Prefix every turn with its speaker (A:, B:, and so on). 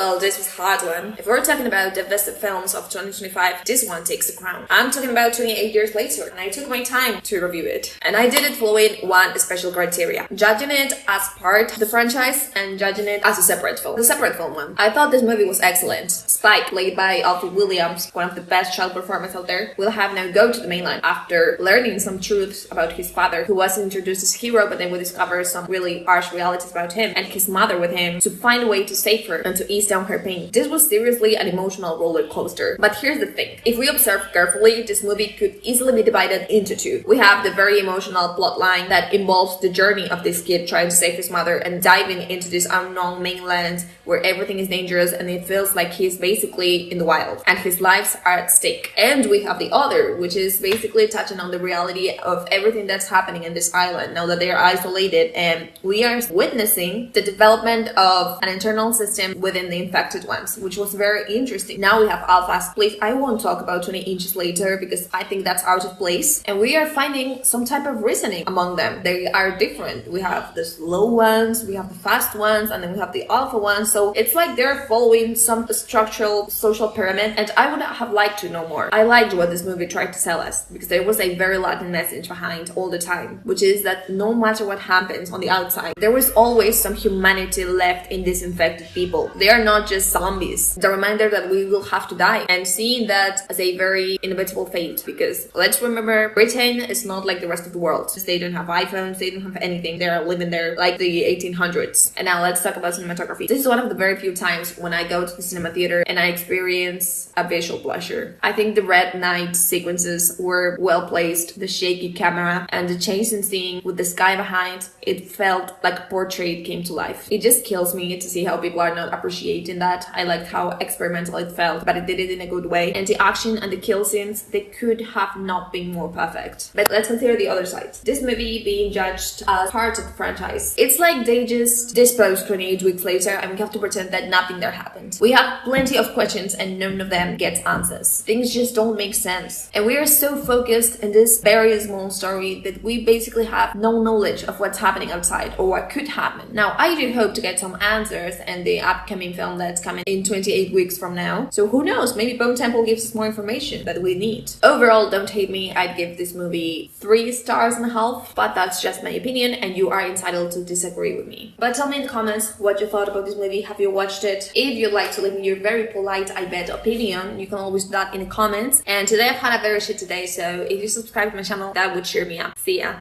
A: Well, this was a hard one. If we're talking about the best films of 2025, this one takes the crown. I'm talking about 28 years later, and I took my time to review it. And I did it following one special criteria: judging it as part of the franchise and judging it as a separate film. The separate film one. I thought this movie was excellent. Spike, played by Alfred Williams, one of the best child performers out there, will have now go to the mainland after learning some truths about his father, who was introduced as a hero, but then we discover some really harsh realities about him, and his mother with him, to find a way to save her and to ease down her pain. This was seriously an emotional roller coaster. But here's the thing: if we observe carefully, this movie could easily be divided into two. We have the very emotional plot line that involves the journey of this kid trying to save his mother and diving into this unknown mainland where everything is dangerous and it feels like he's basically in the wild and his lives are at stake. And we have the other, which is basically touching on the reality of everything that's happening in this island now that they are isolated, and we are witnessing the development of an internal system within the infected ones, which was very interesting. Now we have alphas. Please, I won't talk about 20 inches later because I think that's out of place, and we are finding some type of reasoning among them. They are different. We have the slow ones, we have the fast ones, and then we have the alpha ones. So it's like they're following some structural social pyramid, and I would have liked to know more. I liked what this movie tried to tell us because there was a very Latin message behind all the time, which is that no matter what happens on the outside, there was always some humanity left in these infected people. They are not just zombies. The reminder that we will have to die, and seeing that as a very inevitable fate, because let's remember, Britain is not like the rest of the world. They don't have iPhones, they don't have anything. They are living there like the 1800s. And now let's talk about cinematography. This is one of the very few times when I go to the cinema theater and I experience a visual pleasure. I think the red night sequences were well placed, the shaky camera and the chasing scene with the sky behind, it felt like a portrait came to life. It just kills me to see how people are not appreciating that. I liked how experimental it felt, but it did it in a good way. And the action and the kill scenes, they could have not been more perfect. But let's consider the other side. This movie being judged as part of the franchise. It's like they just disposed 28 weeks later and we have to pretend that nothing there happened. We have plenty of questions and none of them gets answers. Things just don't make sense. And we are so focused in this very small story that we basically have no knowledge of what's happening outside or what could happen. Now, I do hope to get some answers in the upcoming film that's coming in 28 weeks from now. So who knows, maybe Bone Temple gives us more information that we need. Overall, don't hate me, I'd give this movie 3.5 stars, but that's just my opinion and you are entitled to disagree with me. But tell me in the comments what you thought about this movie. Have you watched it? If you'd like to leave me your very polite, I bet, opinion, you can always do that in the comments. And today I've had a very shit day, so if you subscribe to my channel, that would cheer me up. See ya!